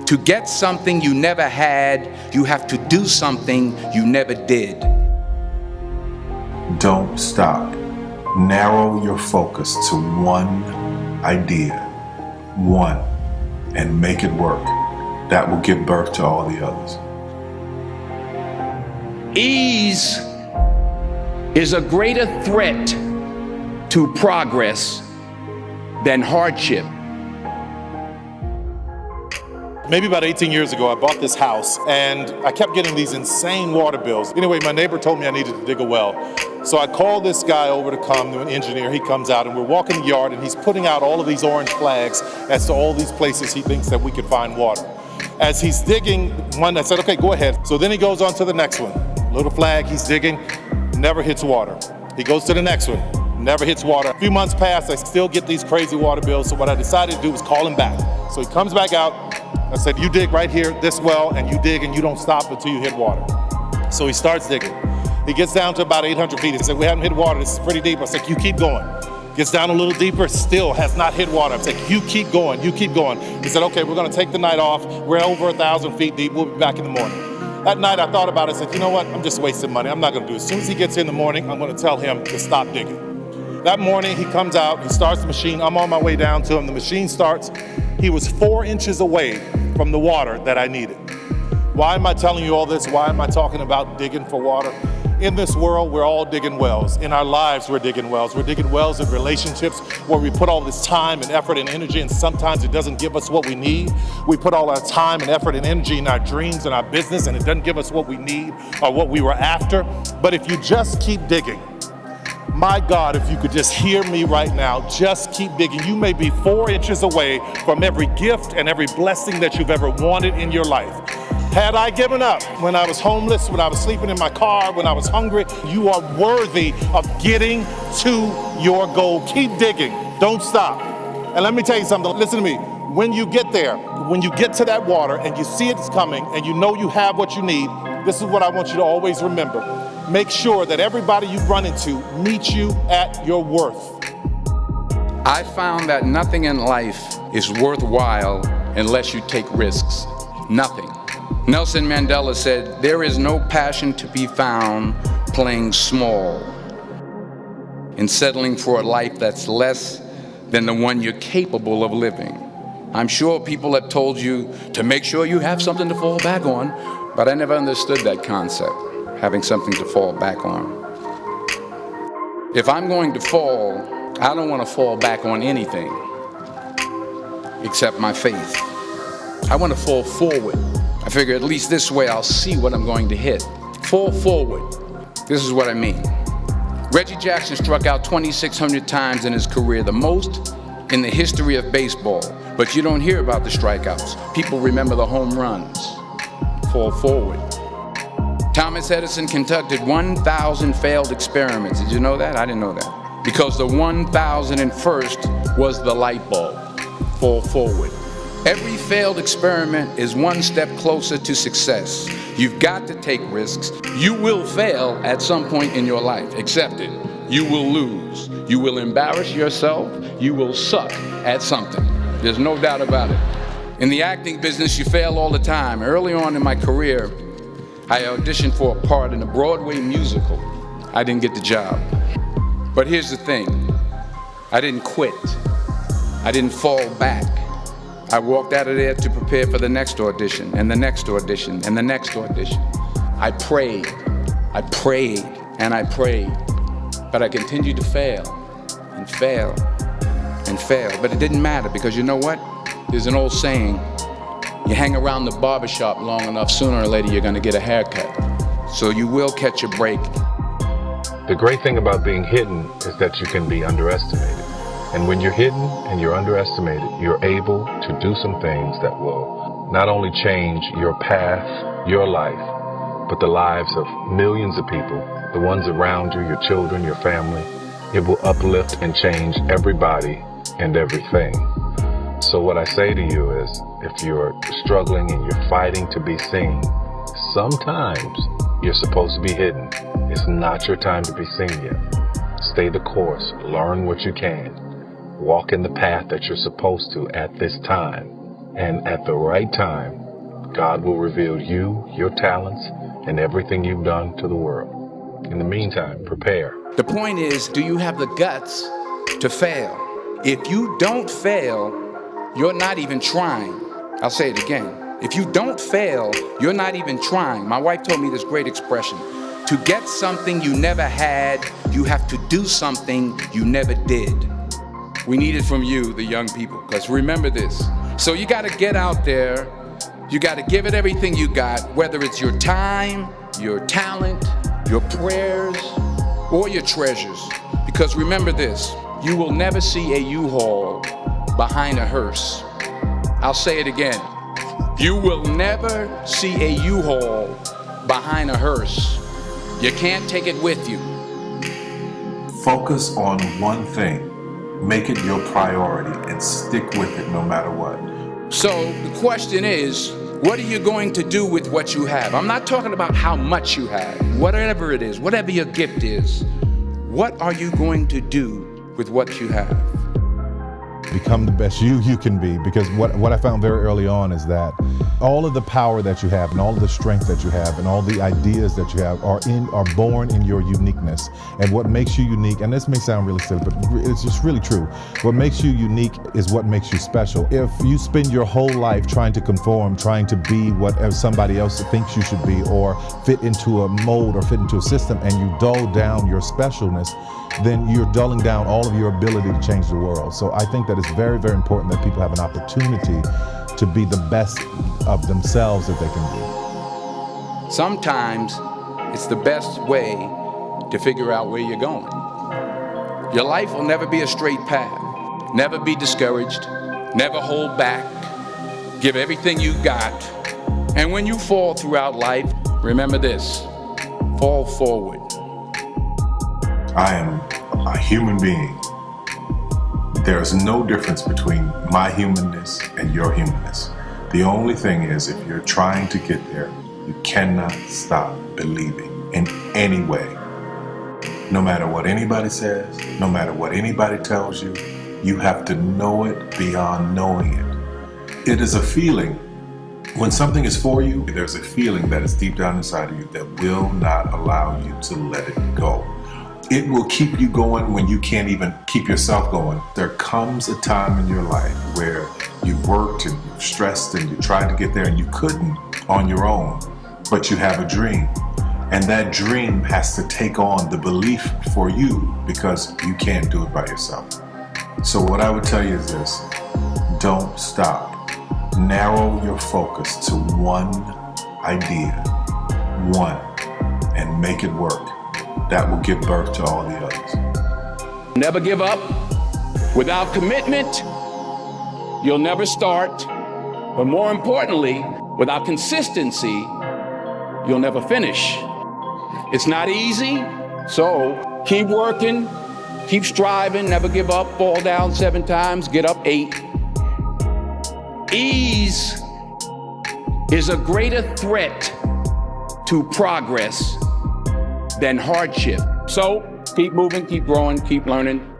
To get something you never had, you have to do something you never did. Don't stop. Narrow your focus to one idea, one, and make it work. That will give birth to all the others. Ease is a greater threat to progress than hardship. Maybe about 18 years ago, I bought this house and I kept getting these insane water bills. Anyway, my neighbor told me I needed to dig a well. So I called this guy over to come, an engineer. He comes out and we're walking the yard and he's putting out all of these orange flags as to all these places he thinks that we could find water. As he's digging one, I said, okay, go ahead. So then he goes on to the next one. Little flag, he's digging, never hits water. He goes to the next one, never hits water. A few months pass, I still get these crazy water bills. So what I decided to do was call him back. So he comes back out. I said, you dig right here, this well, and you dig and you don't stop until you hit water. So he starts digging. He gets down to about 800 feet. He said, we haven't hit water, this is pretty deep. I said, you keep going. Gets down a little deeper, still has not hit water. I said, you keep going, you keep going. He said, okay, we're gonna take the night off. We're over 1,000 feet deep, we'll be back in the morning. That night I thought about it, I said, you know what, I'm just wasting money, I'm not gonna do it. As soon as he gets in the morning, I'm gonna tell him to stop digging. That morning he comes out, he starts the machine, I'm on my way down to him, the machine starts. He was 4 inches away from the water that I needed. Why am I telling you all this? Why am I talking about digging for water? In this world, we're all digging wells. In our lives, we're digging wells. We're digging wells in relationships where we put all this time and effort and energy, and sometimes it doesn't give us what we need. We put all our time and effort and energy in our dreams and our business, and it doesn't give us what we need or what we were after. But if you just keep digging, my God, if you could just hear me right now, just keep digging. You may be 4 inches away from every gift and every blessing that you've ever wanted in your life. Had I given up when I was homeless, when I was sleeping in my car, when I was hungry, you are worthy of getting to your goal. Keep digging, don't stop. And let me tell you something, listen to me. When you get there, when you get to that water and you see it's coming and you know you have what you need, this is what I want you to always remember. Make sure that everybody you run into meets you at your worth. I found that nothing in life is worthwhile unless you take risks. Nothing. Nelson Mandela said, there is no passion to be found playing small and settling for a life that's less than the one you're capable of living. I'm sure people have told you to make sure you have something to fall back on, but I never understood that concept, having something to fall back on. If I'm going to fall, I don't want to fall back on anything except my faith. I want to fall forward. I figure at least this way I'll see what I'm going to hit. Fall forward. This is what I mean. Reggie Jackson struck out 2,600 times in his career, the most in the history of baseball. But you don't hear about the strikeouts. People remember the home runs. Fall forward. Thomas Edison conducted 1,000 failed experiments. Did you know that? I didn't know that. Because the 1,001st was the light bulb. Fall forward. Every failed experiment is one step closer to success. You've got to take risks. You will fail at some point in your life. Accept it. You will lose. You will embarrass yourself. You will suck at something. There's no doubt about it. In the acting business, you fail all the time. Early on in my career, I auditioned for a part in a Broadway musical. I didn't get the job. But here's the thing. I didn't quit. I didn't fall back. I walked out of there to prepare for the next audition, and the next audition, and the next audition. I prayed, and I prayed. But I continued to fail, and fail, and fail. But it didn't matter, because you know what? There's an old saying, you hang around the barbershop long enough, sooner or later you're gonna get a haircut. So you will catch a break. The great thing about being hidden is that you can be underestimated. And when you're hidden and you're underestimated, you're able to do some things that will not only change your path, your life, but the lives of millions of people, the ones around you, your children, your family. It will uplift and change everybody and everything. So what I say to you is, if you're struggling and you're fighting to be seen, sometimes you're supposed to be hidden. It's not your time to be seen yet. Stay the course, learn what you can, walk in the path that you're supposed to at this time, And at the right time, God will reveal you, your talents, and everything you've done to the world. In the meantime, prepare. The point is, do you have the guts to fail? If you don't fail, you're not even trying. I'll say it again. If you don't fail, you're not even trying. My wife told me this great expression. To get something you never had, you have to do something you never did. We need it from you, the young people, because remember this. So you got to get out there. You got to give it everything you got, whether it's your time, your talent, your prayers, or your treasures. Because remember this, you will never see a U-Haul behind a hearse. I'll say it again. You will never see a U-Haul behind a hearse. You can't take it with you. Focus on one thing. Make it your priority and stick with it no matter what. So the question is, what are you going to do with what you have? I'm not talking about how much you have, whatever it is, whatever your gift is. What are you going to do with what you have? Become the best you can be, because what I found very early on is that all of the power that you have and all of the strength that you have and all the ideas that you have are born in your uniqueness. And what makes you unique, and this may sound really silly, but it's just really true. What makes you unique is what makes you special. If you spend your whole life trying to conform, trying to be what somebody else thinks you should be, or fit into a mold or fit into a system, and you dull down your specialness, then you're dulling down all of your ability to change the world. So I think that it's very, very important that people have an opportunity to be the best of themselves that they can be. Sometimes it's the best way to figure out where you're going. Your life will never be a straight path. Never be discouraged. Never hold back. Give everything you got. And when you fall throughout life, remember this: fall forward. I am a human being. There is no difference between my humanness and your humanness. The only thing is, if you're trying to get there, you cannot stop believing in any way. No matter what anybody says, no matter what anybody tells you, you have to know it beyond knowing it. It is a feeling. When something is for you, there's a feeling that is deep down inside of you that will not allow you to let it go. It will keep you going when you can't even keep yourself going. There comes a time in your life where you've worked and you've stressed and you tried to get there and you couldn't on your own, but you have a dream. And that dream has to take on the belief for you because you can't do it by yourself. So what I would tell you is this: don't stop. Narrow your focus to one idea, and make it work. That will give birth to all the others. Never give up. Without commitment, you'll never start. But more importantly, without consistency, you'll never finish. It's not easy, so keep working, keep striving, never give up, fall down 7 times, get up 8. Ease is a greater threat to progress than hardship. So keep moving, keep growing, keep learning.